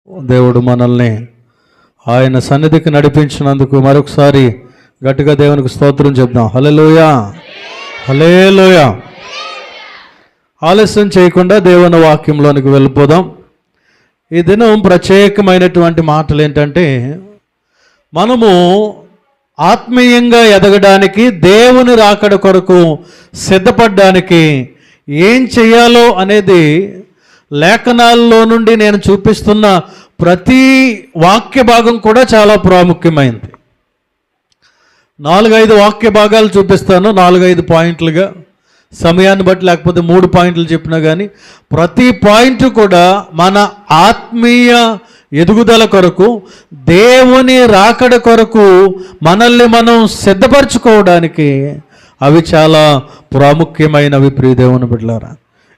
దేవుడు మనల్ని ఆయన సన్నిధికి నడిపించినందుకు మరొకసారి గట్టిగా దేవునికి స్తోత్రం చెప్దాం. హల్లెలూయా, హల్లెలూయా. ఆలస్యం చేయకుండా దేవుని వాక్యంలోనికి వెళ్ళిపోదాం. ఈ దినం ప్రత్యేకమైనటువంటి మాటలు ఏంటంటే, మనము ఆత్మీయంగా ఎదగడానికి, దేవుని రాకడ కొరకు సిద్ధపడడానికి ఏం చేయాలో అనేది లేఖనాల్లో నుండి నేను చూపిస్తున్న ప్రతి వాక్య భాగం కూడా చాలా ప్రాముఖ్యమైనది. 4-5 వాక్య భాగాలు చూపిస్తాను, 4-5 పాయింట్లుగా, సమయాన్ని బట్టి లేకపోతే 3 పాయింట్లు చెప్పినా కానీ ప్రతి పాయింట్ కూడా మన ఆత్మీయ ఎదుగుదల కొరకు, దేవుని రాకడ కొరకు మనల్ని మనం సిద్ధపరచుకోవడానికి అవి చాలా ప్రాముఖ్యమైనవి ప్రియ దేవుని బిడ్డలారా.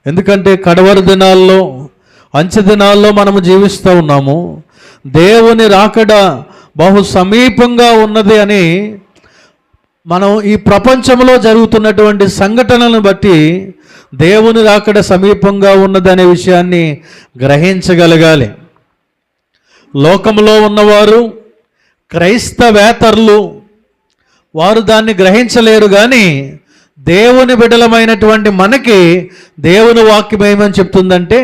ఎందుకంటే కడవరి దినాల్లో, అంచె దినాల్లో మనము జీవిస్తూ ఉన్నాము. దేవుని రాకడ బహు సమీపంగా ఉన్నది అని మనం ఈ ప్రపంచంలో జరుగుతున్నటువంటి సంఘటనలను బట్టి దేవుని రాకడ సమీపంగా ఉన్నదనే విషయాన్ని గ్రహించగలగాలి. లోకంలో ఉన్నవారు, క్రైస్తవేతరులు వారు దాన్ని గ్రహించలేరు, కానీ దేవుని బిడ్డలమైనటువంటి మనకి దేవుని వాక్యం ఏమని చెప్తుందంటే,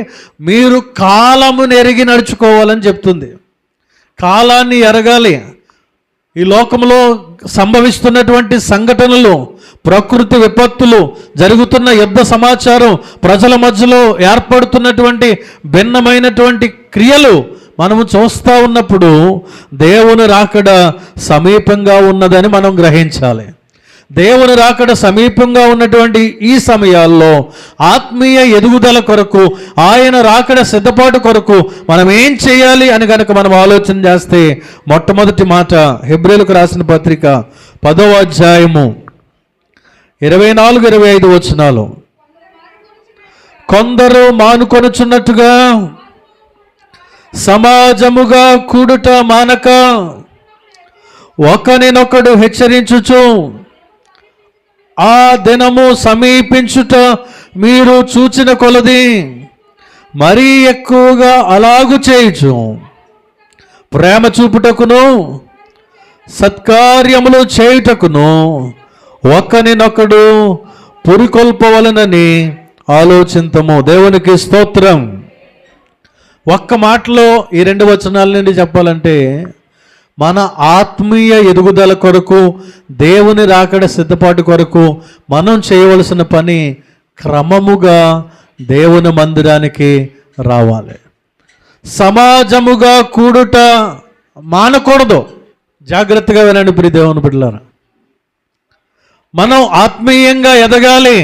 మీరు కాలమును ఎరిగి నడుచుకోవాలని చెప్తుంది. కాలాన్ని ఎరగాలి. ఈ లోకంలో సంభవిస్తున్నటువంటి సంఘటనలు, ప్రకృతి విపత్తులు, జరుగుతున్న యుద్ధ సమాచారం, ప్రజల మధ్యలో ఏర్పడుతున్నటువంటి భిన్నమైనటువంటి క్రియలు మనము చూస్తూ ఉన్నప్పుడు దేవుని రాకడ సమీపంగా ఉన్నదని మనం గ్రహించాలి. దేవుని రాకడ సమీపంగా ఉన్నటువంటి ఈ సమయాల్లో ఆత్మీయ ఎదుగుదల కొరకు, ఆయన రాకడ సిద్ధపాటు కొరకు మనం ఏం చేయాలి అని కనుక మనం ఆలోచన చేస్తే, మొట్టమొదటి మాట హెబ్రీయులకు రాసిన పత్రిక 10వ అధ్యాయము 24-25 వచనాలు. కొందరు మానుకొనుచున్నట్టుగా సమాజముగా కూడుట మానక ఒకనినొకడు హెచ్చరించుచు, ఆ దినము సమీపించుట మీరు చూచిన కొలది మరీ ఎక్కువగా అలాగు చేయుచు, ప్రేమ చూపుటకును సత్కార్యములు చేయుటకును ఒకనినొకడు పురికొల్పవలనని ఆలోచింతము. దేవునికి స్తోత్రం. ఒక్క మాటలో ఈ 2 వచనాల నుండి చెప్పాలంటే, మన ఆత్మీయ ఎదుగుదల కొరకు, దేవుని రాకడ సిద్ధపాటు కొరకు మనం చేయవలసిన పని క్రమముగా దేవుని మందిరానికి రావాలి. సమాజముగా కూడుట మానకూడదు. జాగ్రత్తగా వినండి ప్రియ దేవుని బిడ్డలారా. మనం ఆత్మీయంగా ఎదగాలి,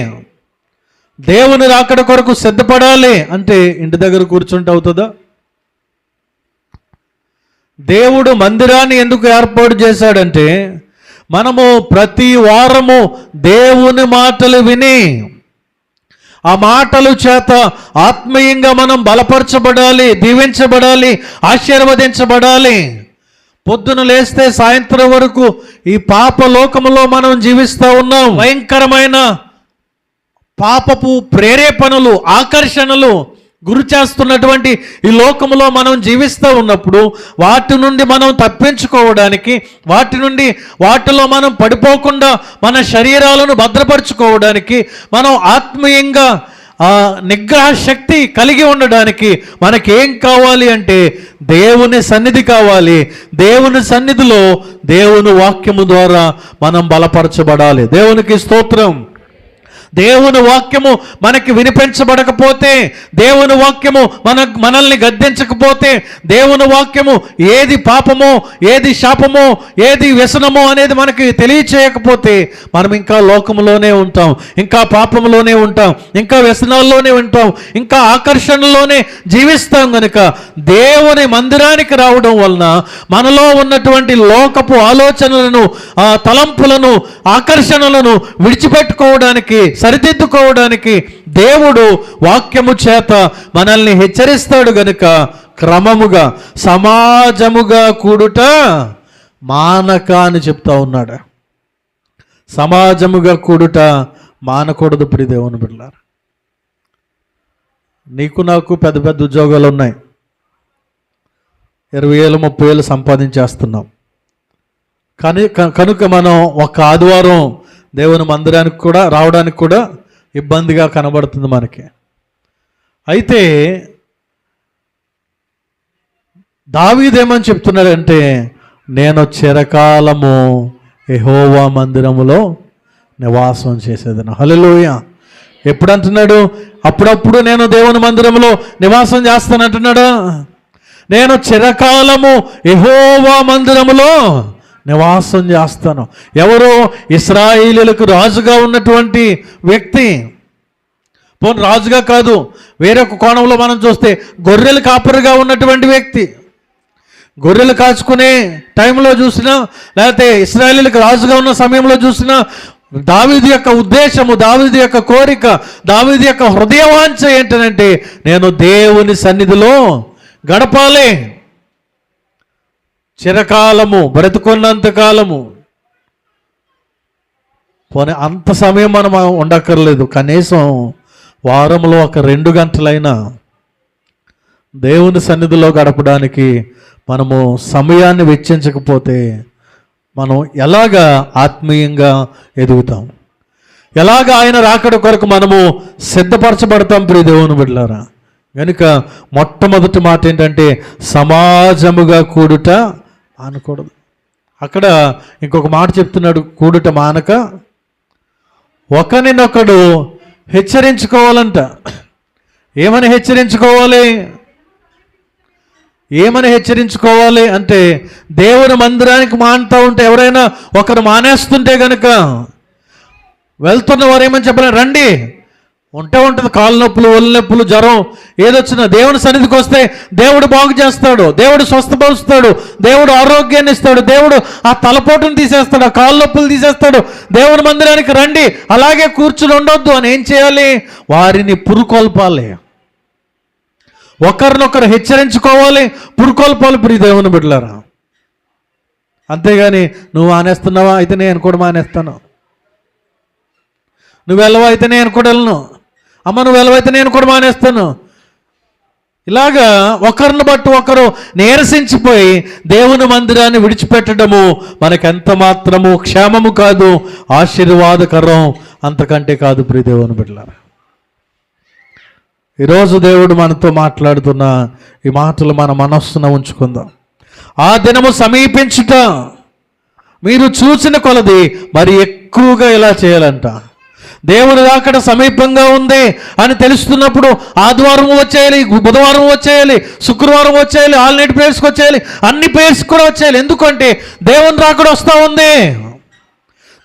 దేవుని రాకడ కొరకు సిద్ధపడాలి అంటే ఇంటి దగ్గర కూర్చుంటే అవుతుందా? దేవుడు మందిరాన్ని ఎందుకు ఏర్పాటు చేశాడంటే, మనము ప్రతి వారము దేవుని మాటలు విని, ఆ మాటల చేత ఆత్మీయంగా మనం బలపరచబడాలి, దీవించబడాలి, ఆశీర్వదించబడాలి. పొద్దున లేస్తే సాయంత్రం వరకు ఈ పాప లోకములో మనం జీవిస్తూ ఉన్నాం. భయంకరమైన పాపపు ప్రేరేపణలు, ఆకర్షణలు గురి చేస్తున్నటువంటి ఈ లోకములో మనం జీవిస్తూ ఉన్నప్పుడు వాటి నుండి మనం తప్పించుకోవడానికి, వాటిలో మనం పడిపోకుండా మన శరీరాలను భద్రపరచుకోవడానికి, మనం ఆత్మీయంగా నిగ్రహ శక్తి కలిగి ఉండడానికి మనకేం కావాలి అంటే దేవుని సన్నిధి కావాలి. దేవుని సన్నిధిలో దేవుని వాక్యము ద్వారా మనం బలపరచబడాలి. దేవునికి స్తోత్రం. దేవుని వాక్యము మనకి వినిపించబడకపోతే, దేవుని వాక్యము మనల్ని గద్దించకపోతే, దేవుని వాక్యము ఏది పాపమో, ఏది శాపమో, ఏది వ్యసనమో అనేది మనకి తెలియచేయకపోతే మనం ఇంకా లోకములోనే ఉంటాం, ఇంకా పాపంలోనే ఉంటాం, ఇంకా వ్యసనాల్లోనే ఉంటాం, ఇంకా ఆకర్షణలోనే జీవిస్తాం. కనుక దేవుని మందిరానికి రావడం వలన మనలో ఉన్నటువంటి లోకపు ఆలోచనలను, తలంపులను, ఆకర్షణలను విడిచిపెట్టుకోవడానికి, సరిదిద్దుకోవడానికి దేవుడు వాక్యము చేత మనల్ని హెచ్చరిస్తాడు. గనుక క్రమముగా సమాజముగా కూడుట మానక అని చెప్తా ఉన్నాడు. సమాజముగా కూడుట మానకూడదు ప్రియ దేవుని బిడ్డలారా. నీకు నాకు పెద్ద పెద్ద ఉద్యోగాలు ఉన్నాయి, 20,000 30,000 సంపాదించేస్తున్నాం. కనుక మనం ఒక ఆదివారం దేవుని మందిరానికి కూడా రావడానికి కూడా ఇబ్బందిగా కనబడుతుంది మనకి. అయితే దావీదేమని చెప్తున్నాడంటే, నేను చిరకాలము యెహోవా మందిరములో నివాసం చేసేదను. హల్లెలూయా. ఎప్పుడు అంటున్నాడు? అప్పుడప్పుడు నేను దేవుని మందిరంలో నివాసం చేస్తానంటున్నాడు. నేను చిరకాలము యెహోవా మందిరములో నివాసం చేస్తాను. ఎవరో ఇశ్రాయేలీయులకు రాజుగా ఉన్నటువంటి వ్యక్తి, పోనీ రాజుగా కాదు, వేరొక కోణంలో మనం చూస్తే గొర్రెలు కాపరిగా ఉన్నటువంటి వ్యక్తి, గొర్రెలు కాచుకునే టైంలో చూసినా, లేకపోతే ఇశ్రాయేలీయులకు రాజుగా ఉన్న సమయంలో చూసినా, దావీదు యొక్క ఉద్దేశము, దావీదు యొక్క కోరిక, దావీదు యొక్క హృదయవాంఛ ఏంటంటే, నేను దేవుని సన్నిధిలో గడపాలి, చిరకాలము, బ్రతుకున్నంత కాలము. పోనీ అంత సమయం మనం ఉండక్కర్లేదు, కనీసం వారంలో ఒక 2 గంటలైనా దేవుని సన్నిధిలో గడపడానికి మనము సమయాన్ని వెచ్చించకపోతే మనం ఎలాగా ఆత్మీయంగా ఎదుగుతాం? ఎలాగ ఆయన రాకడ కొరకు మనము సిద్ధపరచబడతాం? ప్రియ దేవుని బిడ్డలారా, కనుక మొట్టమొదటి మాట ఏంటంటే, సమాజముగా కూడుట మానకూడదు. అక్కడ ఇంకొక మాట చెప్తున్నాడు, కూడుట మానక ఒకరినొకడు హెచ్చరించుకోవాలంట. ఏమని హెచ్చరించుకోవాలి? ఏమని హెచ్చరించుకోవాలి అంటే, దేవుని మందిరానికి మానుతూ ఉంటే, ఎవరైనా ఒకరు మానేస్తుంటే కనుక వెళ్తున్న వారు ఏమని చెప్పాలి? రండి, ఉంటుంది కాళ్ళ నొప్పులు, ఒళ్ళు నొప్పులు, జ్వరం ఏదొచ్చినా దేవుని సన్నిధికి వస్తే దేవుడు బాగు చేస్తాడు, దేవుడు స్వస్థపరుస్తాడు, దేవుడు ఆరోగ్యాన్ని ఇస్తాడు, దేవుడు ఆ తలపోటును తీసేస్తాడు, ఆ కాళ్ళ నొప్పులు తీసేస్తాడు. దేవుని మందిరానికి రండి, అలాగే కూర్చుని ఉండొద్దు అని ఏం చేయాలి? వారిని పురుకొల్పాలి, ఒకరినొకరు హెచ్చరించుకోవాలి, పురుకొల్పాలి. ప్రియ దేవుని బిడ్డలారా, అంతేగాని నువ్వు మానేస్తున్నావా, అయితే నేను కూడా మానేస్తాను, నువ్వు వెళ్ళవా, అయితే నేను కూడా వెళ్ళను, అమ్మ నువ్వు వెళ్ళవైతే నేను కూడా మానేస్తాను. ఇలాగా ఒకరిని బట్టి ఒకరు నీరసించిపోయి దేవుని మందిరాన్ని విడిచిపెట్టడము మనకెంత మాత్రము క్షేమము కాదు, ఆశీర్వాదకరం అంతకంటే కాదు. ప్రియ దేవుని బిడ్డలారా, ఈరోజు దేవుడు మనతో మాట్లాడుతున్న ఈ మాటలు మన మనస్సున ఉంచుకుందాం. ఆ దినము సమీపించుట మీరు చూసిన కొలది మరి ఎక్కువగా ఇలా చేయాలంట. దేవుని రాకడ సమీపంగా ఉంది అని తెలుస్తున్నప్పుడు ఆదివారం వచ్చేయాలి, బుధవారం వచ్చేయాలి, శుక్రవారం వచ్చేయాలి, ఆల్నైట్ ప్రేయర్స్కి వచ్చేయాలి, అన్ని ప్రేయర్స్ కూడా వచ్చేయాలి. ఎందుకంటే దేవుని రాకడ వస్తూ ఉంది,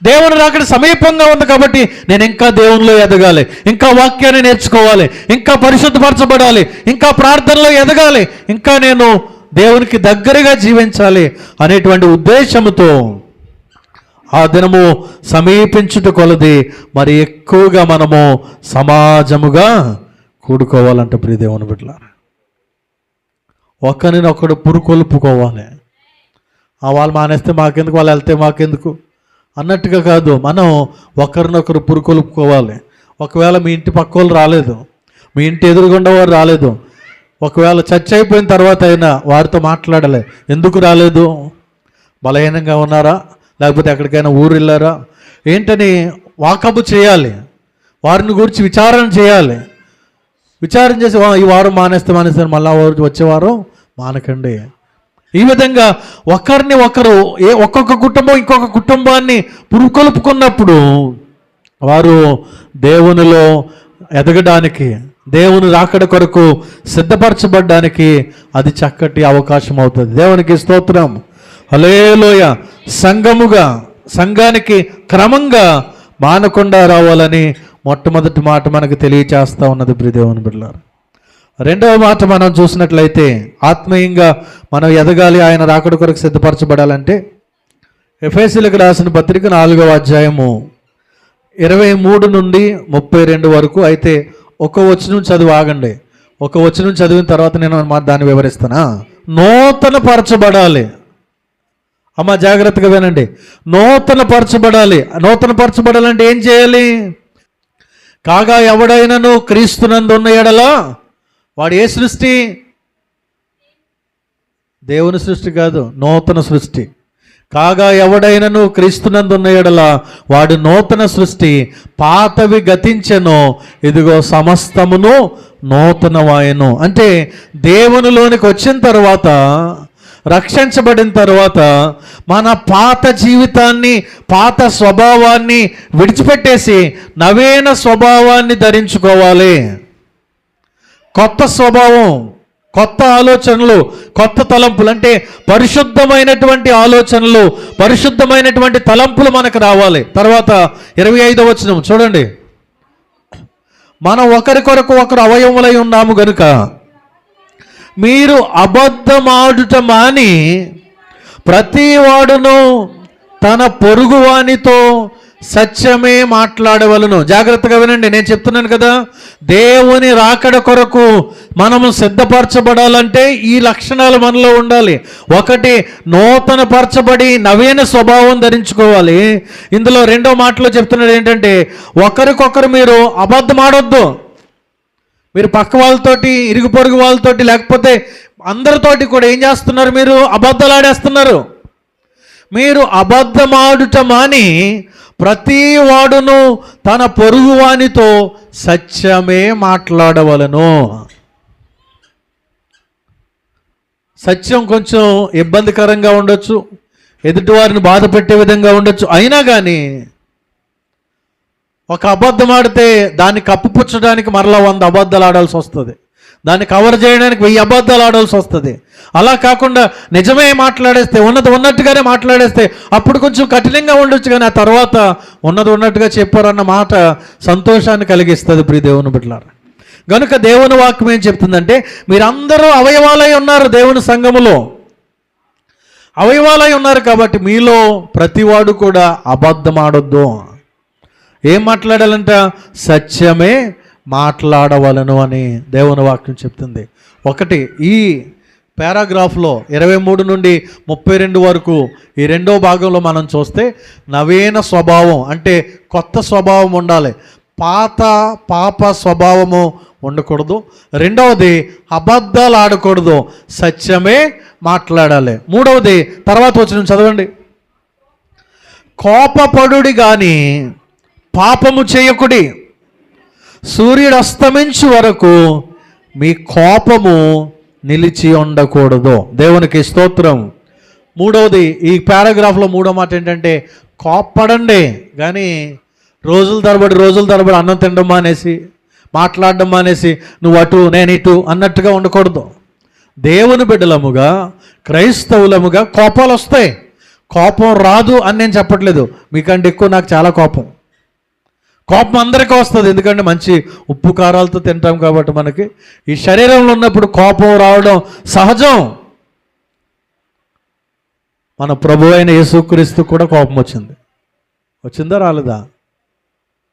దేవుని రాకడ సమీపంగా ఉంది. కాబట్టి నేను ఇంకా దేవునిలో ఎదగాలి, ఇంకా వాక్యాన్ని నేర్చుకోవాలి, ఇంకా పరిశుద్ధపరచబడాలి, ఇంకా ప్రార్థనలో ఎదగాలి, ఇంకా నేను దేవునికి దగ్గరగా జీవించాలి అనేటువంటి ఉద్దేశంతో ఆ దినము సమీపించుట కొలది మరి ఎక్కువగా మనము సమాజముగా కూడుకోవాలంట. ప్రియ దేవుని బిడ్డలారా, ఒకరినొకడు పురుకొల్పుకోవాలి. వాళ్ళు మానేస్తే మాకెందుకు, వాళ్ళు వెళ్తే మాకెందుకు అన్నట్టుగా కాదు, మనం ఒకరినొకరు పురుకొల్పుకోవాలి. ఒకవేళ మీ ఇంటి పక్క వాళ్ళు రాలేదు, మీ ఇంటి ఎదురుగుండా వారు రాలేదు, ఒకవేళ చర్చ అయిపోయిన తర్వాత అయినా వారితో మాట్లాడలే. ఎందుకు రాలేదు? బలహీనంగా ఉన్నారా, లేకపోతే ఎక్కడికైనా ఊరు వెళ్ళారా ఏంటని వాకబు చేయాలి, వారిని గురించి విచారణ చేయాలి. విచారణ చేసి ఈ వారం మానేస్తే మళ్ళా వచ్చే వారం మానకండి. ఈ విధంగా ఒకరిని ఒకరు ఒక్కొక్క కుటుంబం ఇంకొక కుటుంబాన్ని పురుకొల్పుకున్నప్పుడు వారు దేవునిలో ఎదగడానికి, దేవుని రాకడ కొరకు సిద్ధపరచబడ్డానికి అది చక్కటి అవకాశం అవుతుంది. దేవునికి స్తోత్రం, హల్లెలూయా. సంఘానికి క్రమంగా మానకుండా రావాలని మొట్టమొదటి మాట మనకు తెలియచేస్తూ ఉన్నది. ప్రియ దేవుని బిడ్డలారా, రెండవ మాట మనం చూసినట్లయితే ఆత్మీయంగా మనం ఎదగాలి, ఆయన రాకడ కొరకు సిద్ధపరచబడాలంటే ఎఫెసీయులకు రాసిన పత్రిక 4వ అధ్యాయము 23 నుండి 32 వరకు. అయితే ఒక వచనం చదివి ఆగండి, ఒక వచనం చదివిన తర్వాత నేను దాన్ని వివరిస్తానా. నూతన పరచబడాలి. అమ్మ జాగ్రత్తగా వినండి, నూతన పరచబడాలి. నూతన పరచబడాలంటే ఏం చేయాలి? కాగా ఎవడైనను క్రీస్తునందు ఉన్న ఎడల వాడు ఏ సృష్టి? దేవుని సృష్టి కాదు, నూతన సృష్టి. కాగా ఎవడైనను క్రీస్తునందున్న యెడల వాడు నూతన సృష్టి, పాతవి గతించెను, ఇదిగో సమస్తమును నూతనమాయెను. అంటే దేవునిలోనికి వచ్చిన తర్వాత, రక్షించబడిన తర్వాత మన పాత జీవితాన్ని, పాత స్వభావాన్ని విడిచిపెట్టేసి నవీన స్వభావాన్ని ధరించుకోవాలి. కొత్త స్వభావం, కొత్త ఆలోచనలు, కొత్త తలంపులు, అంటే పరిశుద్ధమైనటువంటి ఆలోచనలు, పరిశుద్ధమైనటువంటి తలంపులు మనకు రావాలి. తర్వాత 25వ వచనం చూడండి. మనం ఒకరికొరకు ఒకరు అవయములై ఉన్నాము గనుక మీరు అబద్ధమాడుట మాని ప్రతి వాడును తన పొరుగువానితో సత్యమే మాట్లాడవలను. జాగ్రత్తగా వినండి, నేను చెప్తున్నాను కదా, దేవుని రాకడ కొరకు మనము సిద్ధపరచబడాలంటే ఈ లక్షణాలు మనలో ఉండాలి. ఒకటి, నూతన పరచబడి నవీన స్వభావం ధరించుకోవాలి. ఇందులో రెండో మాటలో చెప్తున్నాడు ఏంటంటే, ఒకరికొకరు మీరు అబద్ధం ఆడొద్దు. మీరు పక్క వాళ్ళతోటి, ఇరుగు పొరుగు వాళ్ళతోటి, లేకపోతే అందరితోటి కూడా ఏం చేస్తున్నారు? మీరు అబద్ధాలు ఆడేస్తున్నారు. మీరు అబద్ధమాడుట మాని ప్రతి వాడును తన పొరుగువానితో సత్యమే మాట్లాడవలను. సత్యం కొంచెం ఇబ్బందికరంగా ఉండొచ్చు, ఎదుటివారిని బాధ పెట్టే విధంగా ఉండొచ్చు. అయినా కానీ ఒక అబద్ధం ఆడితే దాన్ని కప్పిపుచ్చడానికి మరలా 100 అబద్ధాలు ఆడాల్సి వస్తుంది. దాన్ని కవర్ చేయడానికి 1000 అబద్ధాలు ఆడాల్సి వస్తుంది. అలా కాకుండా నిజమే మాట్లాడేస్తే, ఉన్నట్టుగానే మాట్లాడేస్తే అప్పుడు కొంచెం కఠినంగా ఉండొచ్చు, కానీ ఆ తర్వాత ఉన్నట్టుగా చెప్పారన్న మాట సంతోషాన్ని కలిగిస్తుంది. ప్రియ దేవుని బిడ్డలారా, కనుక దేవుని వాక్యం ఏం చెప్తుందంటే, మీరందరూ అవయవాలై ఉన్నారు. దేవుని సంఘములో అవయవాలై ఉన్నారు కాబట్టి మీలో ప్రతివాడు కూడా అబద్ధం ఆడొద్దు. ఏం మాట్లాడాలంట? సత్యమే మాట్లాడవలను అని దేవుని వాక్యం చెప్తుంది. ఒకటి, ఈ పారాగ్రాఫ్లో 23 నుండి 32 వరకు ఈ రెండో భాగంలో మనం చూస్తే నవీన స్వభావం అంటే కొత్త స్వభావం ఉండాలి. పాప స్వభావము ఉండకూడదు. రెండవది, అబద్ధాలు ఆడకూడదు, సత్యమే మాట్లాడాలి. మూడవది, తర్వాత వచ్చిన చదవండి. కోపపడుడి గాని పాపము చేయకుడి, సూర్యుడు అస్తమించు వరకు మీ కోపము నిలిచి ఉండకూడదు. దేవునికి స్తోత్రం. మూడవది, ఈ పారాగ్రాఫ్లో మూడో మాట ఏంటంటే, కోప్పడండి కానీ రోజుల తరబడి అన్నం తినడం మానేసి, మాట్లాడడం మానేసి, నువ్వు అటు నేను ఇటు అన్నట్టుగా ఉండకూడదు. దేవుని బిడ్డలముగా, క్రైస్తవులముగా కోపాలు వస్తాయి. కోపం రాదు అని నేను చెప్పట్లేదు. మీకంటే ఎక్కువ నాకు చాలా కోపం అందరికీ వస్తుంది. ఎందుకంటే మంచి ఉప్పు కారాలతో తింటాం కాబట్టి మనకి ఈ శరీరంలో ఉన్నప్పుడు కోపం రావడం సహజం. మన ప్రభు అయిన యేసుక్రీస్తు కూడా కోపం వచ్చిందా రాలేదా?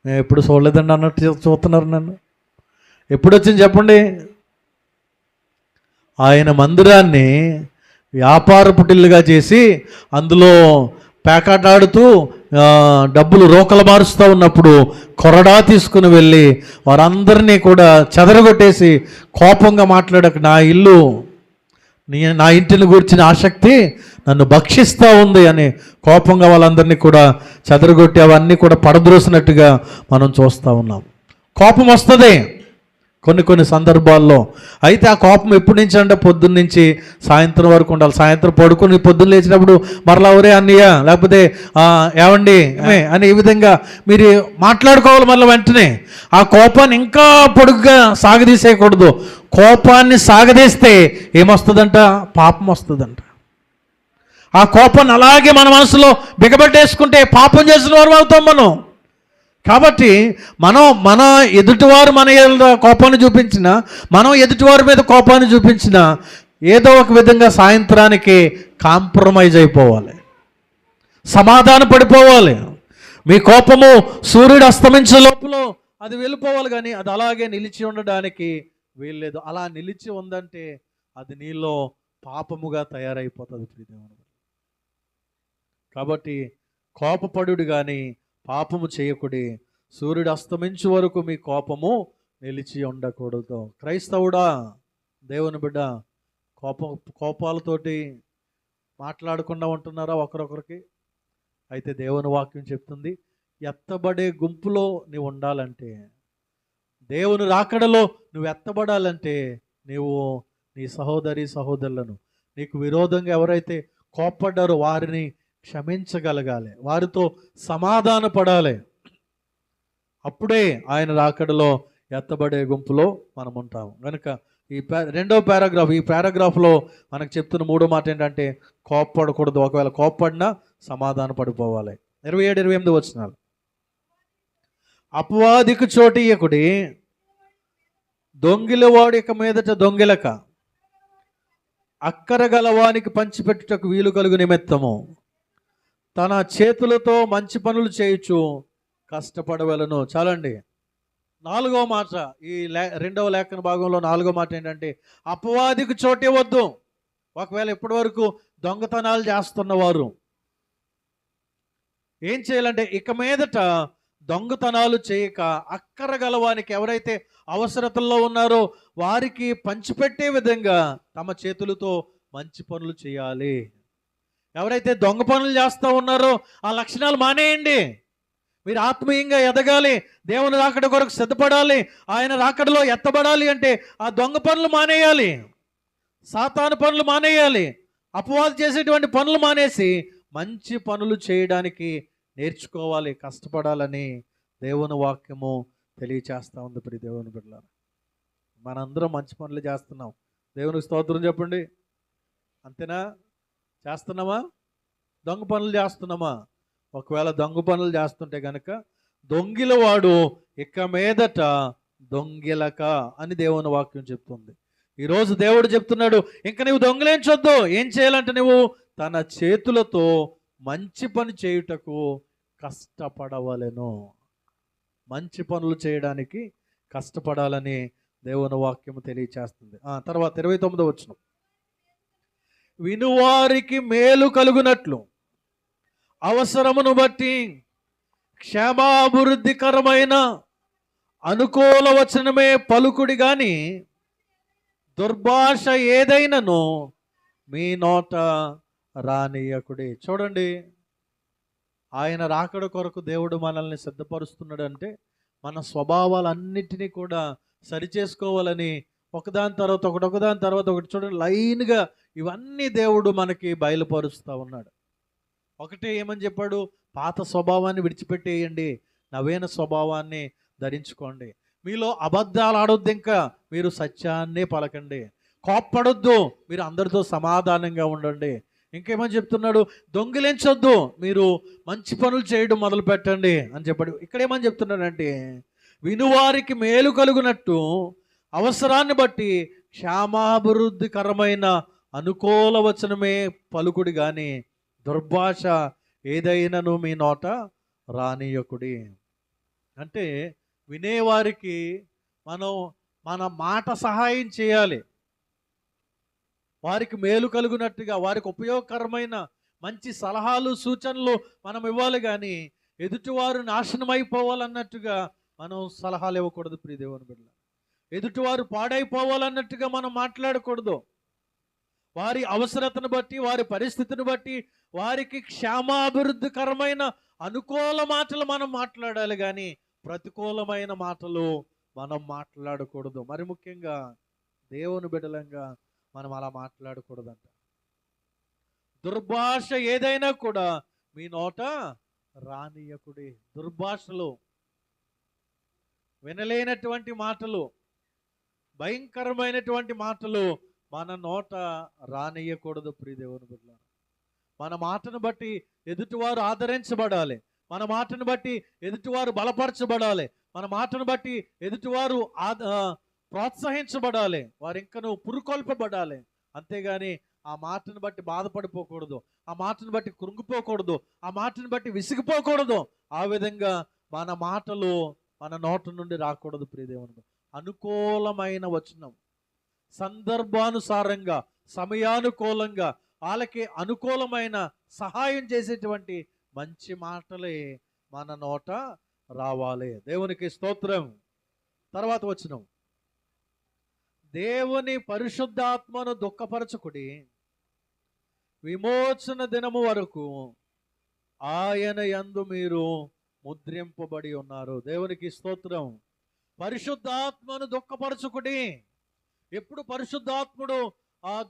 నేను ఎప్పుడు చూడలేదండి అన్నట్టు చూస్తున్నారు నన్ను. ఎప్పుడు వచ్చింది చెప్పండి? ఆయన మందిరాన్ని వ్యాపార పుటిల్లుగా చేసి అందులో పేకాటాడుతూ డబ్బులు రోకలు మారుస్తూ ఉన్నప్పుడు కొరడా తీసుకుని వెళ్ళి వారందరినీ కూడా చెదరగొట్టేసి కోపంగా మాట్లాడక, నా ఇంటిని గురించిన ఆసక్తి నన్ను భక్షిస్తూ ఉంది అని కోపంగా వాళ్ళందరినీ కూడా చెదరగొట్టి అవన్నీ కూడా పడద్రోసినట్టుగా మనం చూస్తూ ఉన్నాం. కోపం వస్తుంది కొన్ని సందర్భాల్లో. అయితే ఆ కోపం ఎప్పటి నుంచి అంటే పొద్దున్న నుంచి సాయంత్రం వరకు ఉండాలి. సాయంత్రం పడుకొని పొద్దున్న లేచినప్పుడు మరలా ఒరే అన్నయ్య, లేకపోతే ఏమండి అని ఈ విధంగా మీరు మాట్లాడుకోవాలి. మళ్ళీ వెంటనే ఆ కోపాన్ని ఇంకా పొడుగ్గా సాగదీసేయకూడదు. కోపాన్ని సాగదీస్తే ఏమొస్తుందంట? పాపం వస్తుందంట. ఆ కోపాన్ని అలాగే మన మనసులో బిగబెట్టేసుకుంటే పాపం చేసిన వారు అవుతాం మనం. కాబట్టి మన ఎదుటివారు మన కోపాన్ని చూపించిన, మనం ఎదుటివారి మీద కోపాన్ని చూపించిన, ఏదో ఒక విధంగా సాయంత్రానికి కాంప్రమైజ్ అయిపోవాలి, సమాధాన పడిపోవాలి. మీ కోపము సూర్యుడు అస్తమించే లోపల అది వెళ్ళిపోవాలి, కానీ అది అలాగే నిలిచి ఉండడానికి వీల్లేదు. అలా నిలిచి ఉందంటే అది నీలో పాపముగా తయారైపోతుంది. కాబట్టి కోపపడుడు కానీ పాపము చేయకుడి, సూర్యుడు అస్తమించు వరకు మీ కోపము నిలిచి ఉండకూడదు. క్రైస్తవుడా, దేవుని బిడ్డ, కోపాలతోటి మాట్లాడకుండా ఉంటున్నారా ఒకరొకరికి? అయితే దేవుని వాక్యం చెప్తుంది, ఎత్తబడే గుంపులో నీవు ఉండాలంటే, దేవుని రాకడలో నువ్వు ఎత్తబడాలంటే, నీవు నీ సహోదరి సహోదరులను, నీకు విరోధంగా ఎవరైతే కోప్పడ్డారో వారిని క్షమించగలగాలి, వారితో సమాధాన పడాలి. అప్పుడే ఆయన రాకడలో ఎత్తబడే గుంపులో మనం ఉంటాము. కనుక ఈ రెండో పారాగ్రాఫ్, ఈ పారాగ్రాఫ్లో మనకు చెప్తున్న మూడో మాట ఏంటంటే కోప్పడకూడదు. ఒకవేళ కోప్పడినా సమాధాన పడిపోవాలి. 27-28 వచనాలు. అపవాదికి చోటియ్యకుడి, దొంగిలవాడు ఇక మీదట దొంగిలక, అక్కర గలవానికి పంచిపెట్టుటకు వీలు కలుగు నిమిత్తము తన చేతులతో మంచి పనులు చేయుచు కష్టపడవలను. చాలండి. నాలుగో మాట, ఈ రెండవ లేఖన భాగంలో నాలుగో మాట ఏంటంటే అపవాదికి చోటు ఇవ్వద్దు. ఒకవేళ ఇప్పటి వరకు దొంగతనాలు చేస్తున్నవారు ఏం చేయాలంటే ఇక మీదట దొంగతనాలు చేయక, అక్కర గలవానికి, ఎవరైతే అవసరతల్లో ఉన్నారో వారికి పంచిపెట్టే విధంగా తమ చేతులతో మంచి పనులు చేయాలి. ఎవరైతే దొంగ పనులు చేస్తూ ఉన్నారో ఆ లక్షణాలు మానేయండి. మీరు ఆత్మీయంగా ఎదగాలి, దేవుని రాకడ కొరకు సిద్ధపడాలి, ఆయన రాకడలో ఎత్తబడాలి అంటే ఆ దొంగ పనులు మానేయాలి, సాతాను పనులు మానేయాలి, అపవాదు చేసేటువంటి పనులు మానేసి మంచి పనులు చేయడానికి నేర్చుకోవాలి, కష్టపడాలని దేవుని వాక్యము తెలియచేస్తూ ఉంది. ప్రియ దేవుని బిడ్డలారా, మనందరం మంచి పనులు చేస్తున్నాం. దేవునికి స్తోత్రం చెప్పండి. అంతేనా? చేస్తున్నామా? దొంగ పనులు చేస్తున్నామా? ఒకవేళ దొంగ పనులు చేస్తుంటే కనుక దొంగిలవాడు ఇక మీదట దొంగిలక అని దేవుని వాక్యం చెప్తుంది. ఈరోజు దేవుడు చెప్తున్నాడు, ఇంకా నువ్వు దొంగిలించొద్దు. ఏం చేయాలంటే నువ్వు తన చేతులతో మంచి పని చేయుటకు కష్టపడవలెను. మంచి పనులు చేయడానికి కష్టపడాలని దేవుని వాక్యము తెలియచేస్తుంది. తర్వాత 29వ వచనం, వినువారికి మేలు కలుగునట్లు అవసరమును బట్టి క్షేమాభివృద్ధికరమైన అనుకూల వచనమే పలుకుడి గాని దుర్భాష ఏదైనను మీ నోట రానియకుడి. చూడండి, ఆయన రాకడ కొరకు దేవుడు మనల్ని సిద్ధపరుస్తున్నాడు అంటే మన స్వభావాలన్నిటినీ కూడా సరిచేసుకోవాలని ఒకదాని తర్వాత ఒకటి, ఒకదాని తర్వాత ఒకటి, చూడండి లైన్గా ఇవన్నీ దేవుడు మనకి బయలుపరుస్తూ ఉన్నాడు. ఒకటే ఏమని చెప్పాడు? పాత స్వభావాన్ని విడిచిపెట్టేయండి, నవీన స్వభావాన్ని ధరించుకోండి. మీలో అబద్ధాలు ఆడొద్దు, ఇంకా మీరు సత్యాన్నే పలకండి. కోప్పడొద్దు, మీరు అందరితో సమాధానంగా ఉండండి. ఇంకేమని చెప్తున్నాడు? దొంగిలించొద్దు, మీరు మంచి పనులు చేయడం మొదలు పెట్టండి అని చెప్పాడు. ఇక్కడ ఏమని చెప్తున్నాడంటే వినువారికి మేలు కలుగునట్టు అవసరాన్ని బట్టి క్షేమాభివృద్ధికరమైన అనుకూల వచనమే పలుకుడి కానీ దుర్భాష ఏదైనాను మీ నోట రానియకుడి. అంటే వినేవారికి మనం మన మాట సహాయం చేయాలి, వారికి మేలు కలుగునట్టుగా, వారికి ఉపయోగకరమైన మంచి సలహాలు సూచనలు మనం ఇవ్వాలి. కానీ ఎదుటివారు నాశనం అయిపోవాలన్నట్టుగా మనం సలహాలు ఇవ్వకూడదు. ప్రియ దేవుని బిడ్డ, ఎదుటివారు పాడైపోవాలన్నట్టుగా మనం మాట్లాడకూడదు. వారి అవసరతను బట్టి, వారి పరిస్థితిని బట్టి వారికి క్షేమాభివృద్ధికరమైన అనుకూల మాటలు మనం మాట్లాడాలి, కానీ ప్రతికూలమైన మాటలు మనం మాట్లాడకూడదు. మరి ముఖ్యంగా దేవుని బిడ్డలంగా మనం అలా మాట్లాడకూడదంట. దుర్భాష ఏదైనా కూడా మీ నోట రానియకుడి. దుర్భాషలు, వినలేనటువంటి మాటలు, భయంకరమైనటువంటి మాటలు మన నోట రానియకూడదు. ప్రియ దేవుని బిడ్డలారా, మన మాటను బట్టి ఎదుటివారు ఆదరించబడాలి, మన మాటను బట్టి ఎదుటివారు బలపరచబడాలి, మన మాటను బట్టి ఎదుటివారు ప్రోత్సహించబడాలి, వారు ఇంకనూ పురుకొల్పబడాలి. అంతేగాని ఆ మాటను బట్టి బాధపడిపోకూడదు, ఆ మాటను బట్టి కృంగిపోకూడదు, ఆ మాటను బట్టి విసిగిపోకూడదు. ఆ విధంగా మన మాటలు మన నోట నుండి రాకూడదు. ప్రియ దేవుని, అనుకూలమైన వచనం, సందర్భానుసారంగా, సమయానుకూలంగా, వాళ్ళకి అనుకూలమైన సహాయం చేసేటువంటి మంచి మాటలే మన నోట రావాలి. దేవునికి స్తోత్రం. తర్వాత వచనం, దేవుని పరిశుద్ధాత్మను దుఃఖపరచుకుడి, విమోచన దినము వరకు ఆయన యందు మీరు ముద్రింపబడి ఉన్నారు. దేవునికి స్తోత్రం. పరిశుద్ధాత్మను దుఃఖపరచుకుడి. ఎప్పుడు పరిశుద్ధాత్ముడు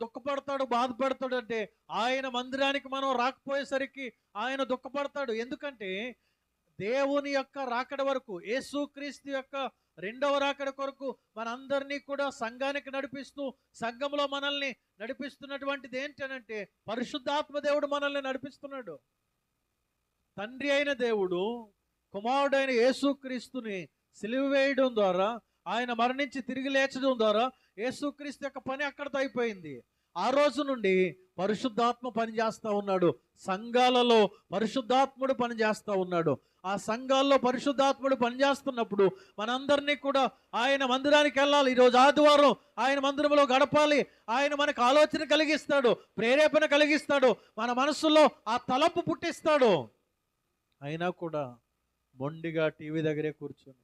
దుఃఖపడతాడు, బాధపడతాడు అంటే ఆయన మందిరానికి మనం రాకపోయేసరికి ఆయన దుఃఖపడతాడు. ఎందుకంటే దేవుని యొక్క రాకడ వరకు, యేసుక్రీస్తు యొక్క రెండవ రాకడ కొరకు మనందరినీ కూడా సంఘానికి నడిపిస్తూ, సంఘంలో మనల్ని నడిపిస్తున్నటువంటిది ఏంటనంటే పరిశుద్ధాత్మ దేవుడు మనల్ని నడిపిస్తున్నాడు. తండ్రి అయిన దేవుడు కుమారుడైన యేసుక్రీస్తుని సిలువ వేయడం ద్వారా, ఆయన మరణించి తిరిగి లేచడం ద్వారా యేసుక్రీస్తు యొక్క పని అక్కడితో అయిపోయింది. ఆ రోజు నుండి పరిశుద్ధాత్మ పనిచేస్తూ ఉన్నాడు. సంఘాలలో పరిశుద్ధాత్ముడు పనిచేస్తూ ఉన్నాడు. ఆ సంఘాల్లో పరిశుద్ధాత్ముడు పనిచేస్తున్నప్పుడు మనందరినీ కూడా ఆయన మందిరానికి వెళ్ళాలి. ఈరోజు ఆదివారం ఆయన మందిరంలో గడపాలి. ఆయన మనకు ఆలోచన కలిగిస్తాడు, ప్రేరేపణ కలిగిస్తాడు, మన మనసులో ఆ తలంపు పుట్టిస్తాడు. అయినా కూడా మొండిగా టీవీ దగ్గరే కూర్చొని,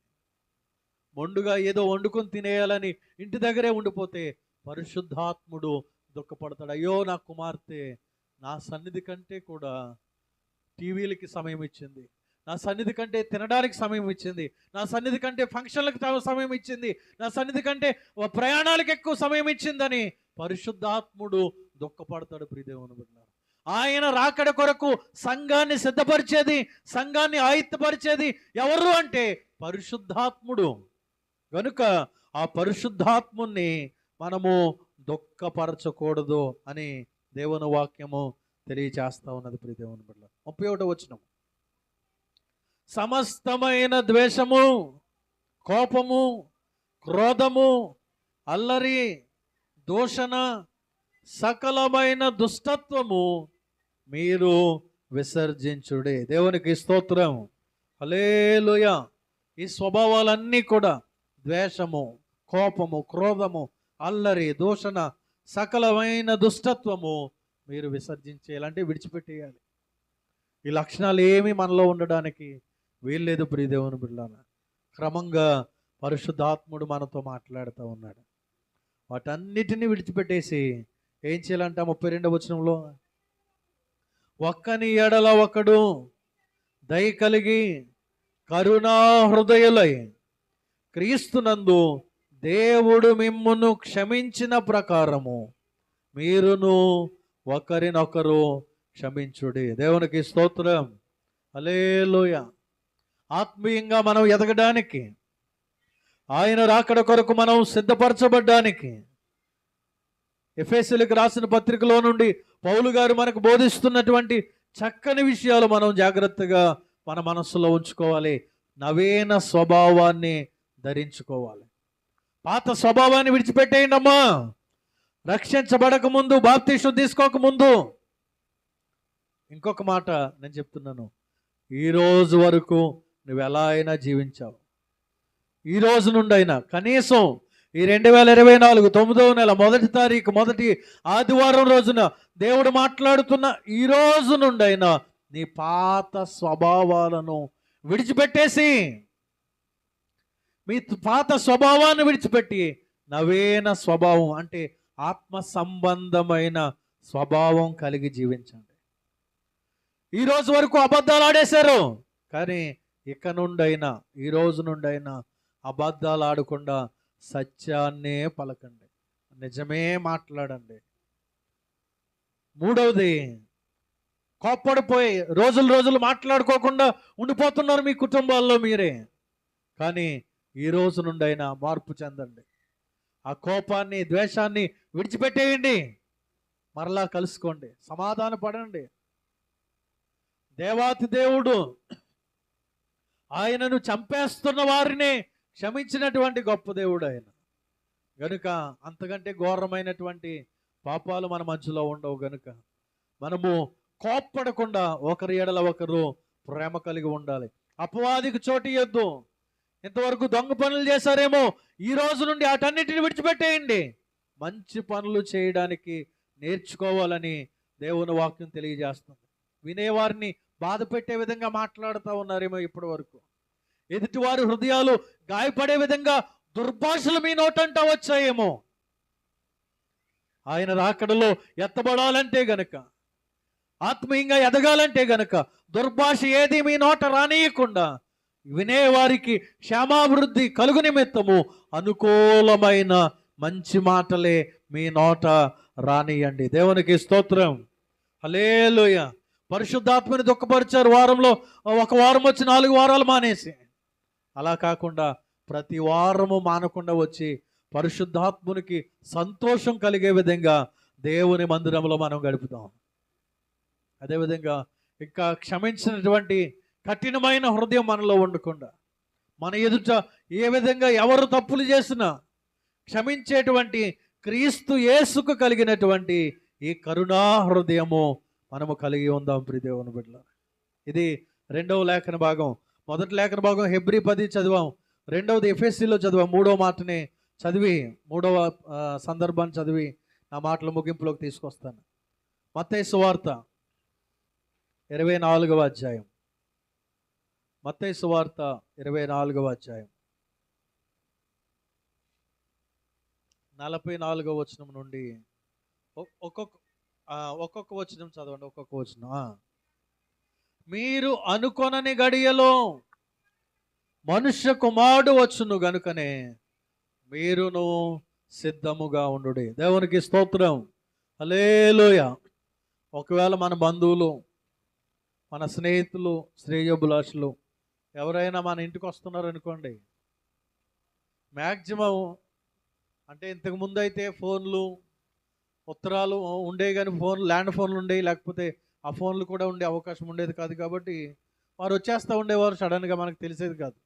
మొండుగా ఏదో వండుకొని తినేయాలని ఇంటి దగ్గరే ఉండిపోతే పరిశుద్ధాత్ముడు దుఃఖపడతాడు. అయ్యో నా కుమార్తె నా సన్నిధి కంటే కూడా టీవీలకి సమయం ఇచ్చింది, నా సన్నిధి కంటే తినడానికి సమయం ఇచ్చింది, నా సన్నిధి కంటే ఫంక్షన్లకు సమయం ఇచ్చింది, నా సన్నిధి కంటే ప్రయాణాలకు ఎక్కువ సమయం ఇచ్చిందని పరిశుద్ధాత్ముడు దుఃఖపడతాడు. ప్రియదేవుని బిడ్డలారా, ఆయన రాకడ కొరకు సంఘాన్ని సిద్ధపరిచేది, సంఘాన్ని ఆయుత్తపరిచేది ఎవరు అంటే పరిశుద్ధాత్ముడు. కనుక ఆ పరిశుద్ధాత్ముని మనము దుఃఖపరచకూడదు అని దేవుని వాక్యము తెలియచేస్తా ఉన్నది. ప్రియ దేవుని బిడ్డ, 31వ వచనం, సమస్తమైన ద్వేషము, కోపము, క్రోధము, అల్లరి, దూషణ, సకలమైన దుష్టత్వము మీరు విసర్జించుడే. దేవునికి స్తోత్రం. హల్లెలూయా. ఈ స్వభావాలన్నీ కూడా ద్వేషము, కోపము, క్రోధము, అల్లరి, దూషణ, సకలమైన దుష్టత్వము మీరు విసర్జించేయాలంటే విడిచిపెట్టేయాలి. ఈ లక్షణాలు ఏమి మనలో ఉండడానికి వీల్లేదు. ప్రియ దేవుని బిడ్డలారా, క్రమంగా పరిశుద్ధాత్ముడు మనతో మాట్లాడుతూ ఉన్నాడు. వాటన్నిటినీ విడిచిపెట్టేసి ఏం చేయాలంట? 32వ వచనంలో, ఒక్కని ఎడల ఒకడు దయ కలిగి కరుణా హృదయులై క్రీస్తునందు దేవుడు మిమ్మును క్షమించిన ప్రకారము మీరును ఒకరినొకరు క్షమించుడి. దేవునికి స్తోత్రం. హల్లెలూయా. ఆత్మీయంగా మనం ఎదగడానికి, ఆయన రాకడ కొరకు మనం సిద్ధపరచబడ్డానికి ఎఫెసీయులకు రాసిన పత్రికలో నుండి పౌలు గారు మనకు బోధిస్తున్నటువంటి చక్కని విషయాలు మనం జాగ్రత్తగా మన మనస్సులో ఉంచుకోవాలి. నవీన స్వభావాన్ని ధరించుకోవాలి. పాత స్వభావాన్ని విడిచిపెట్టేయండి అమ్మా. రక్షించబడక ముందు, బాప్తీసం తీసుకోక ముందు. ఇంకొక మాట నేను చెప్తున్నాను, ఈ రోజు వరకు నువ్వు ఎలా అయినా జీవించావు, ఈ రోజు నుండి అయినా కనీసం ఈ 2024 9వ నెల 1వ తారీఖు మొదటి ఆదివారం రోజున దేవుడు మాట్లాడుతున్న ఈ రోజు నుండి అయినా నీ పాత స్వభావాలను విడిచిపెట్టేసి, మీ పాత స్వభావాన్ని విడిచిపెట్టి నవీన స్వభావం అంటే ఆత్మ సంబంధమైన స్వభావం కలిగి జీవించండి. ఈ రోజు వరకు అబద్ధాలు ఆడేశారు, కానీ ఇక నుండైనా, ఈ రోజు నుండైనా అబద్ధాలు ఆడకుండా సత్యాన్నే పలకండి, నిజమే మాట్లాడండి. మూడవది, కోప్పడిపోయి రోజులు మాట్లాడుకోకుండా ఉండిపోతున్నారు మీ కుటుంబాల్లో మీరే. కానీ ఈ రోజు నుండైనా మార్పు చెందండి. ఆ కోపాన్ని, ద్వేషాన్ని విడిచిపెట్టేయండి. మరలా కలుసుకోండి, సమాధాన పడండి. దేవాతి దేవుడు ఆయనను చంపేస్తున్న వారిని క్షమించినటువంటి గొప్ప దేవుడు ఆయన. గనుక అంతకంటే ఘోరమైనటువంటి పాపాలు మన మధ్యలో ఉండవు. గనుక మనము కోప్పడకుండా ఒకరి ఎడల ఒకరు ప్రేమ కలిగి ఉండాలి. అపవాదికి చోటు ఇవ్వద్దు. ఇంతవరకు దొంగ పనులు చేశారేమో, ఈ రోజు నుండి వాటన్నిటిని విడిచిపెట్టేయండి. మంచి పనులు చేయడానికి నేర్చుకోవాలని దేవుని వాక్యం తెలియజేస్తుంది. వినేవారిని బాధ పెట్టే విధంగా మాట్లాడుతూ ఉన్నారేమో ఇప్పటి వరకు. ఎదుటివారి హృదయాలు గాయపడే విధంగా దుర్భాషలు మీ నోటంట వచ్చాయేమో. ఆయన రాకడలో ఎత్తబడాలంటే గనక, ఆత్మీయంగా ఎదగాలంటే గనక దుర్భాష ఏది మీ నోట రానియకుండా వినేవారికి క్షేమాభివృద్ధి కలుగు నిమిత్తము అనుకూలమైన మంచి మాటలే మీ నోట రానియండి. దేవునికి స్తోత్రం. హల్లెలూయా. పరిశుద్ధాత్మని దుఃఖపరిచారు వారంలో, ఒక వారం వచ్చి 4 వారాలు మానేసి. అలా కాకుండా ప్రతి వారము మానకుండా వచ్చి పరిశుద్ధాత్మునికి సంతోషం కలిగే విధంగా దేవుని మందిరంలో మనం గడుపుతాం. అదేవిధంగా ఇంకా క్షమించినటువంటి కఠినమైన హృదయం మనలో ఉండకుండా, మన ఎదుట ఏ విధంగా ఎవరు తప్పులు చేసినా క్షమించేటువంటి క్రీస్తు యేసుకు కలిగినటువంటి ఈ కరుణా హృదయము మనము కలిగి ఉందాం ప్రియ దేవుని బిడ్డలారా. ఇది 2వ లేఖన భాగం. మొదటి లేఖన భాగం హెబ్రీ 10 చదివాం, 2వది ఎఫెసీలో చదివాం. 3వ మాటని చదివి 3వ సందర్భాన్ని చదివి నా మాటల ముగింపులోకి తీసుకొస్తాను. మత్తయి సువార్త 24వ అధ్యాయం. మత్తయి సువార్త 24వ అధ్యాయం 44వ వచనం నుండి ఒక్కొక్క వచనం చదవండి. ఒక్కొక్క వచనం. మీరు అనుకొనని గడియలో మనుష్య కుమారుడు వచ్చును గనుకనే మీరును సిద్ధముగా ఉండుడి. దేవునికి స్తోత్రం. హల్లెలూయా. ఒకవేళ మన బంధువులు, మన స్నేహితులు, శ్రేయోభిలాషులు ఎవరైనా మన ఇంటికి వస్తున్నారు అనుకోండి, మ్యాక్సిమం అంటే ఇంతకుముందు అయితే ఫోన్లు, ఉత్తరాలు ఉండే, కానీ ల్యాండ్ ఫోన్లు ఉండేవి, లేకపోతే ఆ ఫోన్లు కూడా ఉండే అవకాశం ఉండేది కాదు. కాబట్టి వారు వచ్చేస్తూ ఉండేవారు, సడన్గా మనకు తెలిసేది కాదు.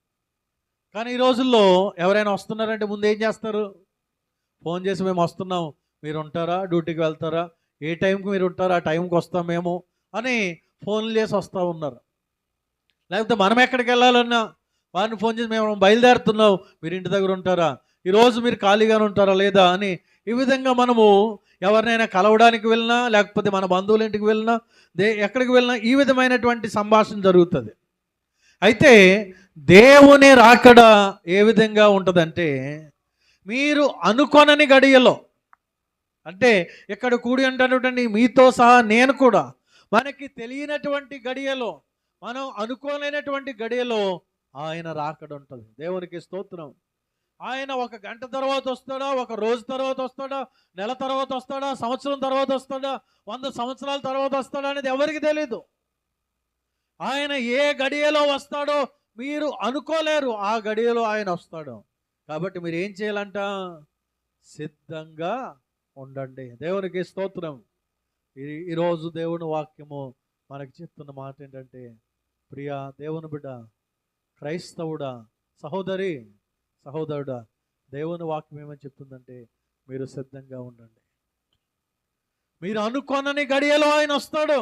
కానీ ఈ రోజుల్లో ఎవరైనా వస్తున్నారంటే ముందు ఏం చేస్తారు? ఫోన్ చేసి మేము వస్తున్నాం, మీరు ఉంటారా, డ్యూటీకి వెళ్తారా, ఏ టైంకి మీరు ఉంటారా, ఆ టైంకి వస్తాం మేము అని ఫోన్లు చేసి వస్తూ ఉన్నారు. లేకపోతే మనం ఎక్కడికి వెళ్ళాలన్నా వారిని ఫోన్ చేసి మేము బయలుదేరుతున్నాం, మీరు ఇంటి దగ్గర ఉంటారా, ఈరోజు మీరు ఖాళీగానే ఉంటారా లేదా అని ఈ విధంగా మనము ఎవరినైనా కలవడానికి వెళ్ళినా, లేకపోతే మన బంధువుల ఇంటికి వెళ్ళినా, ఎక్కడికి వెళ్ళినా ఈ విధమైనటువంటి సంభాషణ జరుగుతుంది. అయితే దేవుని రాకడ ఏ విధంగా ఉంటుందంటే, మీరు అనుకొనని గడియలో, అంటే ఇక్కడ కూడి అంటున్నటువంటి మీతో సహా నేను కూడా మనకి తెలియనటువంటి గడియలో, మనం అనుకోలేనటువంటి గడియలో ఆయన రాకడ ఉంటుంది. దేవునికి స్తోత్రం. ఆయన 1 గంట తర్వాత వస్తాడా, 1 రోజు తర్వాత వస్తాడా, నెల తర్వాత వస్తాడా, సంవత్సరం తర్వాత వస్తాడా, 100 సంవత్సరాల తర్వాత వస్తాడా అనేది ఎవరికి తెలీదు. ఆయన ఏ గడియలో వస్తాడో మీరు అనుకోలేరు, ఆ గడియలో ఆయన వస్తాడు. కాబట్టి మీరు ఏం చేయాలంట? సిద్ధంగా ఉండండి. దేవునికి స్తోత్రం. ఈరోజు దేవుని వాక్యము మనకి చెప్తున్న మాట ఏంటంటే, ప్రియా దేవుని బిడ్డ, క్రైస్తవుడా, సహోదరి, సహోదరుడా, దేవుని వాక్యం ఏమని చెప్తుందంటే, మీరు సిద్ధంగా ఉండండి. మీరు అనుకోనని గడియలో ఆయన వస్తాడు.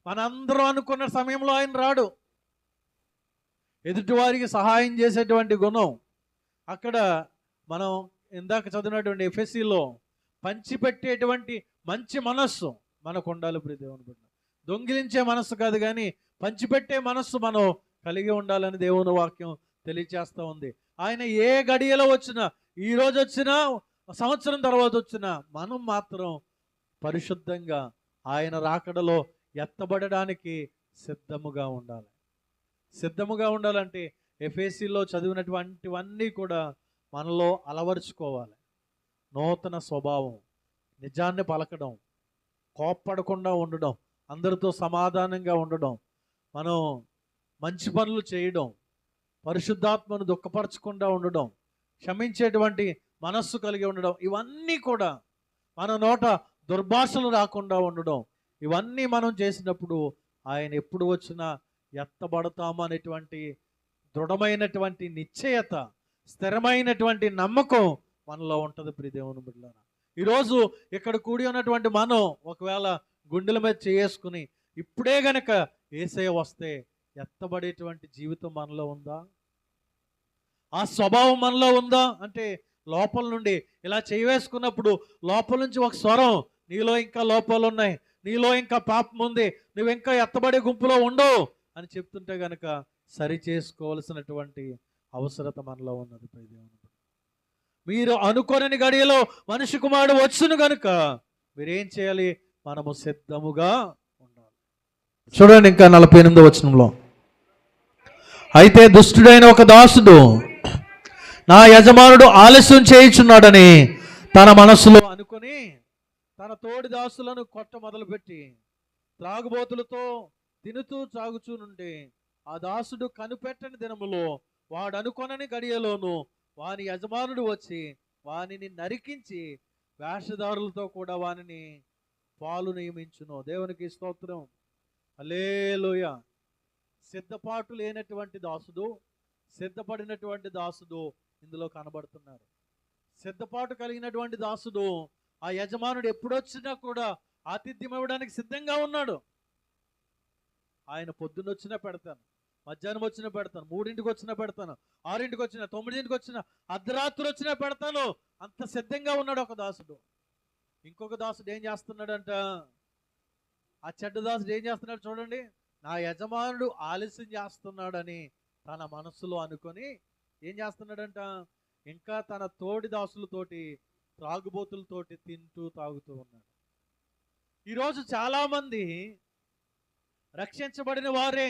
మనందరూ అనుకున్న సమయంలో ఆయన రాడు. ఎదుటివారికి సహాయం చేసేటువంటి గుణం, అక్కడ మనం ఇందాక చదివినటువంటి ఎఫెసీలో పంచిపెట్టేటువంటి మంచి మనస్సు మనకు ఉండాలి ప్రియ దేవుని బిడ్డ. దొంగిలించే మనస్సు కాదు, కానీ పంచిపెట్టే మనస్సు మనం కలిగి ఉండాలని దేవుని వాక్యం తెలియచేస్తూ ఉంది. ఆయన ఏ గడియలో వచ్చినా, ఈ రోజు వచ్చినా, సంవత్సరం తర్వాత వచ్చినా, మనం మాత్రం పరిశుద్ధంగా ఆయన రాకడలో ఎత్తబడడానికి సిద్ధముగా ఉండాలి. సిద్ధముగా ఉండాలంటే ఎఫెసీలో చదివినటువంటివన్నీ కూడా మనలో అలవరుచుకోవాలి. నూతన స్వభావం, నిజాన్ని పలకడం, కోప్పడకుండా ఉండడం, అందరితో సమాధానంగా ఉండడం, మనం మంచి పనులు చేయడం, పరిశుద్ధాత్మను దుఃఖపరచకుండా ఉండడం, క్షమించేటువంటి మనస్సు కలిగి ఉండడం, ఇవన్నీ కూడా మన నోట దుర్భాషలు రాకుండా ఉండడం, ఇవన్నీ మనం చేసినప్పుడు ఆయన ఎప్పుడు వచ్చినా ఎత్తబడతాము అనేటువంటి దృఢమైనటువంటి నిశ్చయత, స్థిరమైనటువంటి నమ్మకం మనలో ఉంటుంది ప్రియ దేవుని బిడ్డలారా. ఈరోజు ఇక్కడ కూడి ఉన్నటువంటి మనం ఒకవేళ గుండెల మీద చేసుకుని ఇప్పుడే గనక యేసయ్య వస్తే ఎత్తబడేటువంటి జీవితం మనలో ఉందా? ఆ స్వభావం మనలో ఉందా? అంటే లోపల నుండి ఇలా చేయవేసుకున్నప్పుడు లోపల నుంచి ఒక స్వరం, నీలో ఇంకా లోపాలు ఉన్నాయి, నీలో ఇంకా పాపం ఉంది, నువ్వు ఇంకా ఎత్తబడే గుంపులో ఉండవు అని చెప్తుంటే గనక సరి చేసుకోవాల్సినటువంటి అవసరత మనలో ఉన్నది. మీరు అనుకోనని గడియలో మనిషి కుమారుడు వచ్చును గనుక మీరేం చేయాలి? మనము సిద్ధముగా ఉండాలి. చూడండి ఇంకా 48వ వచనంలో, అయితే దుష్టుడైన ఒక దాసుడు నా యజమానుడు ఆలస్యం చేయుచున్నాడని తన మనస్సులో అనుకొని తన తోడి దాసులను కొట్ట మొదలుపెట్టి త్రాగుబోతులతో తినుతూ తాగుచూ నుండి ఆ దాసుడు కనిపెట్టని దినములో వాడు అనుకొనని గడియలోను వాని యజమానుడు వచ్చి వానిని నరికించి వేషధారులతో కూడా వానిని పాలు నియమించును. దేవునికి స్తోత్రం. హల్లెలూయా. సిద్ధపాటు లేనటువంటి దాసుడు, సిద్ధపడినటువంటి దాసుడు ఇందులో కనబడుతున్నారు. సిద్ధపాటు కలిగినటువంటి దాసుడు ఆ యజమానుడు ఎప్పుడొచ్చినా కూడా ఆతిథ్యం ఇవ్వడానికి సిద్ధంగా ఉన్నాడు. ఆయన పొద్దున్న వచ్చినా పెడతాను, మధ్యాహ్నం వచ్చినా పెడతాను, 3ంటికి వచ్చినా పెడతాను, 6ంటికి వచ్చినా, 9ంటికి వచ్చినా, అర్ధరాత్రి వచ్చినా పెడతాను. అంత సిద్ధంగా ఉన్నాడు ఒక దాసుడు. ఇంకొక దాసుడు ఏం చేస్తున్నాడంట? ఆ చెడ్డ దాసుడు ఏం చేస్తున్నాడు చూడండి. నా యజమానుడు ఆలస్యం చేస్తున్నాడని తన మనసులో అనుకొని ఏం చేస్తున్నాడంట? ఇంకా తన తోడి దాసులతోటి త్రాగుబోతులతోటి తింటూ తాగుతూ ఉన్నాడు. ఈరోజు చాలామంది రక్షించబడిన వారే,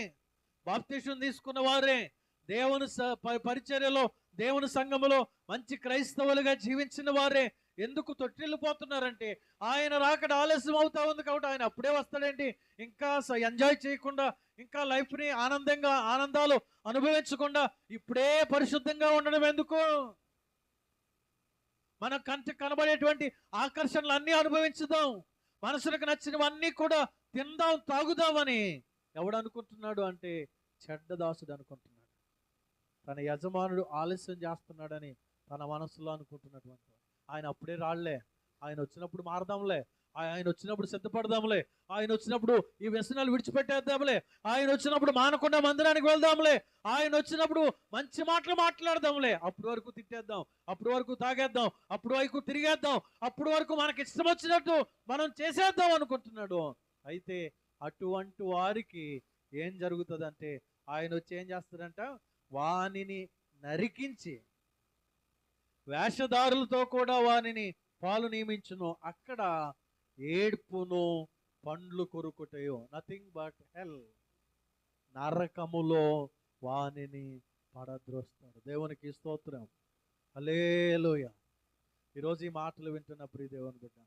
బాప్తిసం తీసుకున్న వారే, దేవుని పరిచర్యలో, దేవుని సంఘములో మంచి క్రైస్తవులుగా జీవించిన వారే ఎందుకు తొట్టిల్లిపోతున్నారంటే ఆయన రాకడ ఆలస్యం అవుతా ఉంది కాబట్టి ఆయన అప్పుడే వస్తాడేంటి, ఇంకా ఎంజాయ్ చేయకుండా, ఇంకా లైఫ్ని ఆనందాలు అనుభవించకుండా ఇప్పుడే పరిశుద్ధంగా ఉండడం ఎందుకు? మన కంటికి కనబడేటువంటి ఆకర్షణలు అన్నీ అనుభవించుదాం, మనసులకు నచ్చినవన్నీ కూడా తిందాం, తాగుదామని ఎవడు అనుకుంటున్నాడు అంటే చెడ్డ దాసుడు అనుకుంటున్నాడు. తన యజమానుడు ఆలస్యం చేస్తున్నాడని తన మనసులో అనుకుంటున్నటువంటి ఆయన అప్పుడే రాళ్లే, ఆయన వచ్చినప్పుడు మారదాంలే, ఆయన వచ్చినప్పుడు సిద్ధపడదాంలే, ఆయన వచ్చినప్పుడు ఈ వ్యసనాలు విడిచిపెట్టేద్దాంలే, ఆయన వచ్చినప్పుడు మానకుండా మందిరానికి వెళ్దాంలే, ఆయన వచ్చినప్పుడు మంచి మాటలు మాట్లాడదాంలే, అప్పటి వరకు తిట్టేద్దాం, అప్పటి వరకు తాగేద్దాం, అప్పటి వరకు తిరిగేద్దాం, అప్పటి వరకు మనకి ఇష్టం వచ్చినట్టు మనం చేసేద్దాం అనుకుంటున్నాడు. అయితే అటువంటి వారికి ఏం జరుగుతుందంటే ఆయన వచ్చి ఏం చేస్తాడంట? వానిని నరికించి వేషధారులతో కూడా వానిని పాలు నియమించును, అక్కడ ఏడ్పును పండ్లు కొరుకుటయో, నథింగ్ బట్ హెల్, నరకములో వానిని పడద్రోస్తాడు. దేవునికి స్తోత్రం. హల్లెలూయా. ఈరోజు ఈ మాటలు వింటున్న ప్రియ దేవుని బిడ్డ,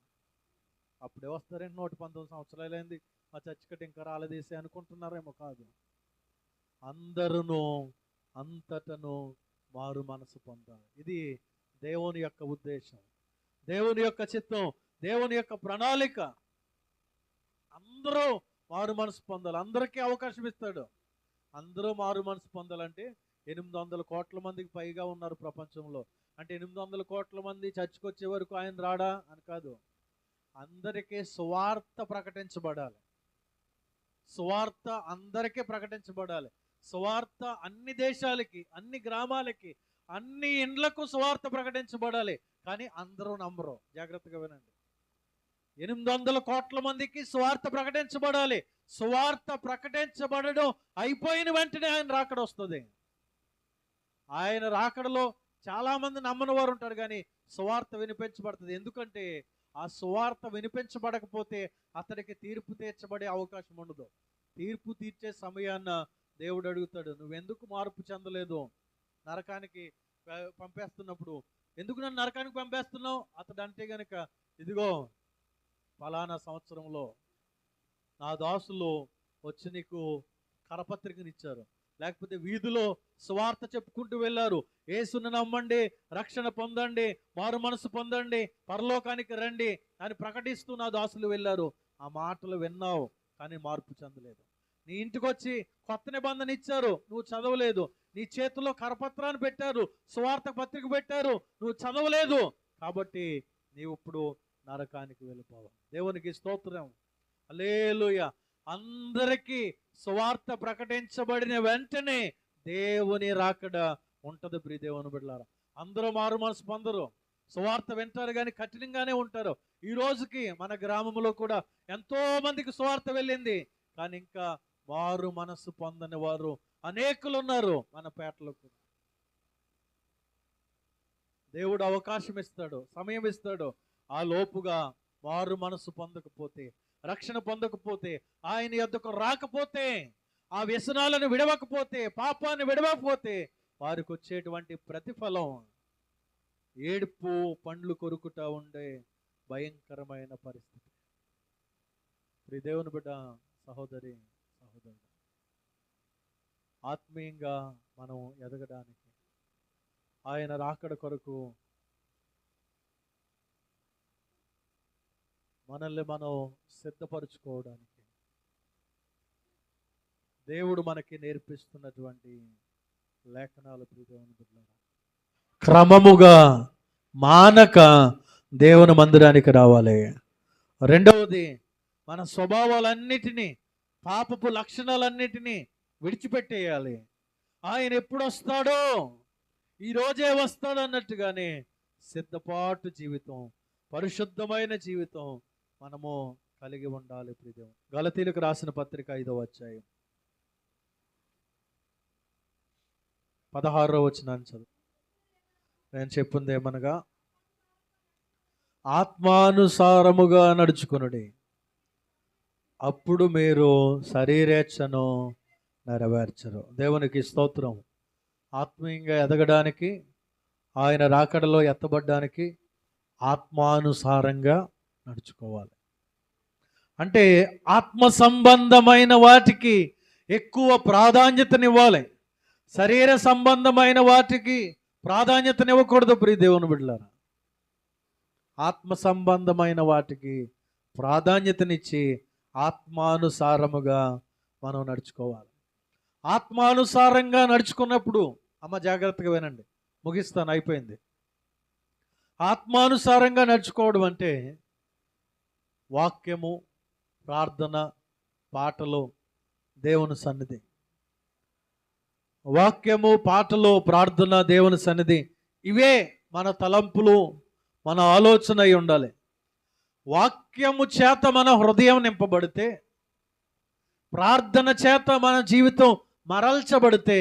అప్పుడే వస్తారేంటి, 119 సంవత్సరాలైంది మా చర్చికటి ఇంకా రాలేదేసి అనుకుంటున్నారేమో. కాదు, అందరూ అంతటను మారు మనసు పొందాలి. ఇది దేవుని యొక్క ఉద్దేశం, దేవుని యొక్క చిత్తం, దేవుని యొక్క ప్రణాళిక. అందరూ మారు మనసు పొందాలి, అందరికీ అవకాశం ఇస్తాడు. అందరూ మారు మనసు పొందాలంటే 800 కోట్ల మందికి పైగా ఉన్నారు ప్రపంచంలో. అంటే 800 కోట్ల మంది చర్చికి వచ్చే వరకు ఆయన రాడా అని కాదు, అందరికీ సువార్త ప్రకటించబడాలి. సువార్త అందరికీ ప్రకటించబడాలి. సువార్త అన్ని దేశాలకి, అన్ని గ్రామాలకి, అన్ని ఇండ్లకు సువార్త ప్రకటించబడాలి. కానీ అందరూ నమ్మరు. జాగ్రత్తగా వినండి. 800 కోట్ల మందికి సువార్త ప్రకటించబడాలి. సువార్త ప్రకటించబడడం అయిపోయిన వెంటనే ఆయన రాకడ వస్తుంది. ఆయన రాకడలో చాలా మంది నమ్మని వారు ఉంటారు, కానీ సువార్త వినిపించబడుతుంది. ఎందుకంటే ఆ సువార్త వినిపించబడకపోతే అతడికి తీర్పు తీర్చబడే అవకాశం ఉండదు. తీర్పు తీర్చే సమయాన్న దేవుడు అడుగుతాడు, నువ్వెందుకు మార్పు చెందలేదు? నరకానికి పంపేస్తున్నప్పుడు ఎందుకు నన్ను నరకానికి పంపేస్తున్నావు? అతడు అంటే గనక, ఇదిగో ఫలానా సంవత్సరంలో నా దాసులు వచ్చి నీకు కరపత్రికనిచ్చారు, లేకపోతే వీధిలో సువార్త చెప్పుకుంటూ వెళ్ళారు, యేసుని నమ్మండి, రక్షణ పొందండి, మారు మనసు పొందండి, పరలోకానికి రండి అని ప్రకటిస్తూ నా దాసులు వెళ్ళారు. ఆ మాటలు విన్నావు, కానీ మార్పు చెందలేదు. నీ ఇంటికి వచ్చి కొత్త నిబంధన ఇచ్చారు, నువ్వు చదవలేదు. నీ చేతిలో కరపత్రాన్ని పెట్టారు, సువార్త పత్రిక పెట్టారు, నువ్వు చదవలేదు. కాబట్టి నీవు ఇప్పుడు నరకానికి వెళ్ళిపోవాలి. దేవునికి స్తోత్రం. హల్లెలూయా. అందరికీ సువార్త ప్రకటించబడిన వెంటనే దేవుని రాకడ ఉంటది. ప్రియ దేవుని బిడ్డలారా, అందరూ మారు మనసు పొందరు, సువార్త వింటారు కానీ కఠినంగానే ఉంటారు. ఈ రోజుకి మన గ్రామంలో కూడా ఎంతో మందికి సువార్త వెళ్ళింది, కానీ ఇంకా మారు మనసు పొందని వారు అనేకులు ఉన్నారు మన పేటలో కూడా. దేవుడు అవకాశం ఇస్తాడు, సమయం ఇస్తాడు. ఆ లోపుగా వారు మనసు పొందకపోతే, రక్షణ పొందకపోతే, ఆయన యొద్దకు రాకపోతే, ఆ వ్యసనాలను విడవకపోతే, పాపాన్ని విడవకపోతే వారికి వచ్చేటువంటి ప్రతిఫలం ఏడుపు పండ్లు కొరుకుట ఉండే భయంకరమైన పరిస్థితి. దేవుని బిడ్డ, సహోదరి సహోదరుడు, ఆత్మీయంగా మనం ఎదగడానికి, ఆయన రాకడ కొరకు మనల్ని మనం సిద్ధపరచుకోవడానికి దేవుడు మనకి నేర్పిస్తున్నటువంటి లేఖనాలు దేవుని బిడ్డలారా, క్రమముగా మానక దేవుని మందిరానికి రావాలి. రెండవది, మన స్వభావాలన్నిటినీ, పాపపు లక్షణాలన్నిటినీ విడిచిపెట్టేయాలి. ఆయన ఎప్పుడు వస్తాడో, ఈరోజే వస్తాడు అన్నట్టుగానే సిద్ధపాటు జీవితం, పరిశుద్ధమైన జీవితం మనము కలిగి ఉండాలి. ప్రియం గలతీలకు రాసిన పత్రిక 5వ అధ్యాయం 16వ వచనాన్ని చదువు. నేను చెప్పింది ఏమనగా, ఆత్మానుసారముగా నడుచుకొనుడి, అప్పుడు మీరు శరీరేచ్ఛను నెరవేర్చరు. దేవునికి స్తోత్రం. ఆత్మీయంగా ఎదగడానికి, ఆయన రాకడలో ఎత్తబడ్డానికి ఆత్మానుసారంగా నడుచుకోవాలి. అంటే ఆత్మ సంబంధమైన వాటికి ఎక్కువ ప్రాధాన్యతనివ్వాలి, శరీర సంబంధమైన వాటికి ప్రాధాన్యతనివ్వకూడదు. ప్రియ దేవుని బిడ్డలారా, ఆత్మ సంబంధమైన వాటికి ప్రాధాన్యతనిచ్చి ఆత్మానుసారముగా మనం నడుచుకోవాలి. ఆత్మానుసారంగా నడుచుకున్నప్పుడు, అమ్మ జాగ్రత్తగా వినండి, ముగిస్తాను, అయిపోయింది. ఆత్మానుసారంగా నడుచుకోవడం అంటే వాక్యము, ప్రార్థన, పాటలు, దేవుని సన్నిధి. వాక్యము, పాటలు, ప్రార్థన, దేవుని సన్నిధి, ఇవే మన తలంపులు, మన ఆలోచన అయి ఉండాలి. వాక్యము చేత మన హృదయం నింపబడితే, ప్రార్థన చేత మన జీవితం మరల్చబడితే,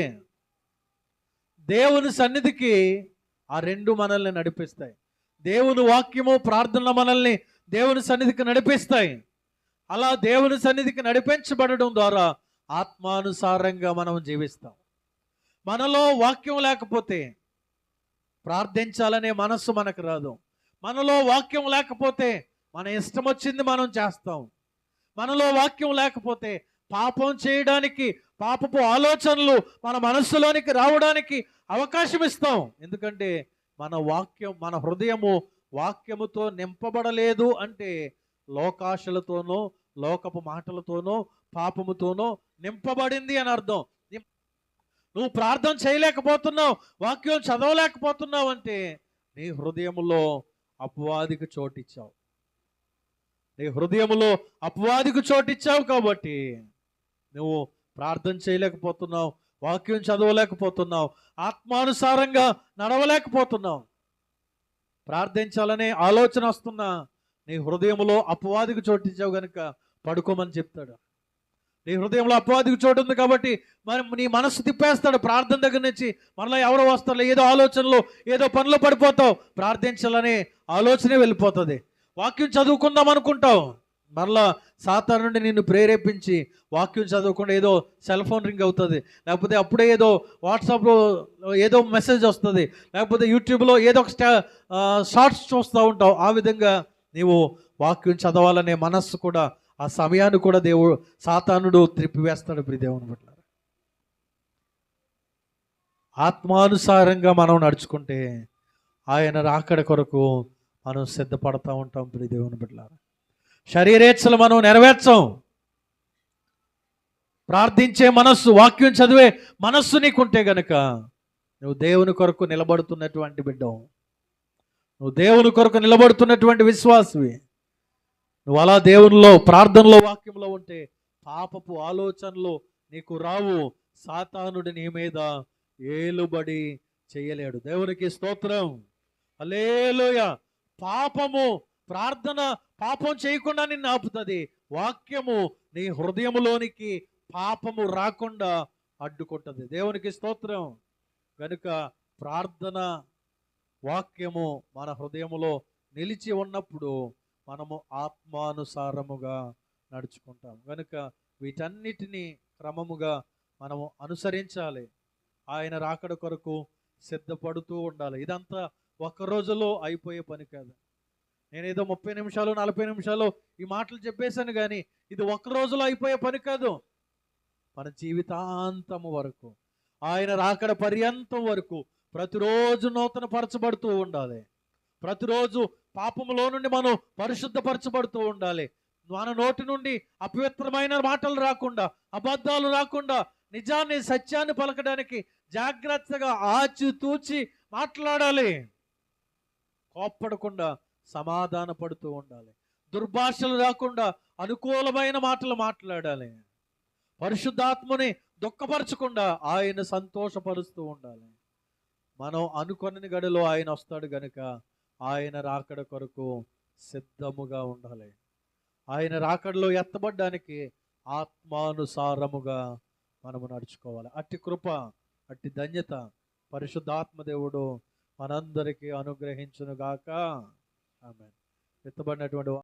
దేవుని సన్నిధికి ఆ రెండు మనల్ని నడిపిస్తాయి. దేవుని వాక్యము, ప్రార్థన మనల్ని దేవుని సన్నిధికి నడిపిస్తాయి. అలా దేవుని సన్నిధికి నడిపించబడడం ద్వారా ఆత్మానుసారంగా మనం జీవిస్తాం. మనలో వాక్యం లేకపోతే ప్రార్థించాలనే మనస్సు మనకు రాదు. మనలో వాక్యం లేకపోతే మన ఇష్టం వచ్చింది మనం చేస్తాం. మనలో వాక్యం లేకపోతే పాపం చేయడానికి, పాపపు ఆలోచనలు మన మనస్సులోనికి రావడానికి అవకాశం ఇస్తాం. ఎందుకంటే మన వాక్యం, మన హృదయము వాక్యముతో నింపబడలేదు అంటే లోకాశలతోనో, లోకపు మాటలతోనో, పాపముతోనో నింపబడింది అని అర్థం. నువ్వు ప్రార్థన చేయలేకపోతున్నావు, వాక్యం చదవలేకపోతున్నావు అంటే నీ హృదయములో అపవాదికి చోటిచ్చావు. నీ హృదయములో అపవాదికి చోటిచ్చావు కాబట్టి నువ్వు ప్రార్థన చేయలేకపోతున్నావు, వాక్యం చదవలేకపోతున్నావు, ఆత్మానుసారంగా నడవలేకపోతున్నావు. ప్రార్థించాలనే ఆలోచన వస్తున్నా నీ హృదయంలో అపవాదికి చోటిచ్చావు కనుక పడుకోమని చెప్తాడు. నీ హృదయంలో అపవాదికి చోటు ఉంది కాబట్టి మరి నీ మనస్సు తిప్పేస్తాడు. ప్రార్థన దగ్గర నుంచి మరలా ఎవరో వస్తారు, ఏదో ఆలోచనలో, ఏదో పనిలో పడిపోతావు. ప్రార్థించాలనే ఆలోచనే వెళ్ళిపోతుంది. వాక్యం చదువుకుందాం అనుకుంటావు, మరలా సాతాను నుండి నిన్ను ప్రేరేపించి వాక్యం చదవకుండా ఏదో సెల్ ఫోన్ రింగ్ అవుతుంది, లేకపోతే అప్పుడే ఏదో వాట్సాప్లో ఏదో మెసేజ్ వస్తుంది, లేకపోతే యూట్యూబ్లో ఏదో ఒక షార్ట్స్ చూస్తూ ఉంటావు. ఆ విధంగా నీవు వాక్యం చదవాలనే మనస్సు కూడా, ఆ సమయాన్ని కూడా దేవుడు, సాతానుడు త్రిప్పివేస్తాడు. ప్రియ దేవుని బిడ్డలారా, ఆత్మానుసారంగా మనం నడుచుకుంటే ఆయన రాకడ కొరకు మనం సిద్ధపడతా ఉంటాం. ప్రియ దేవుని బిడ్డలారా, శరీరేచ్ఛలు మనం నెరవేర్చాం. ప్రార్థించే మనస్సు, వాక్యం చదివే మనస్సు నీకుంటే గనుక నువ్వు దేవుని కొరకు నిలబడుతున్నటువంటి బిడ్డవు, నువ్వు దేవుని కొరకు నిలబడుతున్నటువంటి విశ్వాసవి. నువ్వు అలా దేవునిలో, ప్రార్థనలో, వాక్యంలో ఉంటే పాపపు ఆలోచనలు నీకు రావు. సాతానుడి నీ మీద ఏలుబడి చేయలేడు. దేవునికి స్తోత్రం, హల్లెలూయా. పాపము, ప్రార్థన పాపం చేయకుండా నిన్ను ఆపుతుంది. వాక్యము నీ హృదయములోనికి పాపము రాకుండా అడ్డుకుంటుంది. దేవునికి స్తోత్రం. కనుక ప్రార్థన వాక్యము మన హృదయములో నిలిచి ఉన్నప్పుడు మనము ఆత్మానుసారముగా నడుచుకుంటాం. కనుక వీటన్నిటినీ క్రమముగా మనము అనుసరించాలి. ఆయన రాకడ కొరకు సిద్ధపడుతూ ఉండాలి. ఇదంతా ఒక్క రోజులో అయిపోయే పని కాదు. నేనేదో 30 నిమిషాలు 40 నిమిషాలు ఈ మాటలు చెప్పేశాను, కానీ ఇది ఒక్క రోజులో అయిపోయే పని కాదు. మన జీవితాంతము వరకు, ఆయన రాకడ పర్యంతం వరకు ప్రతిరోజు నూతన పరచబడుతూ ఉండాలి. ప్రతిరోజు పాపములో నుండి మనం పరిశుద్ధపరచబడుతూ ఉండాలి. మన నోటి నుండి అపవిత్రమైన మాటలు రాకుండా, అబద్ధాలు రాకుండా, నిజాన్ని సత్యాన్ని పలకడానికి జాగ్రత్తగా ఆచితూచి మాట్లాడాలి. కోప్పడకుండా సమాధాన పడుతూ ఉండాలి. దుర్భాషలు రాకుండా అనుకూలమైన మాటలు మాట్లాడాలి. పరిశుద్ధాత్మని దుఃఖపరచకుండా ఆయన సంతోషపరుస్తూ ఉండాలి. మనం అనుకొనని గడిలో ఆయన వస్తాడు గనుక ఆయన రాకడ కొరకు సిద్ధముగా ఉండాలి. ఆయన రాకడలో ఎత్తబడ్డానికి ఆత్మానుసారముగా మనము నడుచుకోవాలి. అట్టి కృప, అట్టి ధన్యత పరిశుద్ధాత్మ దేవుడు మనందరికీ అనుగ్రహించునుగాక. ఆమేన్. ఎత్తబడినటువంటి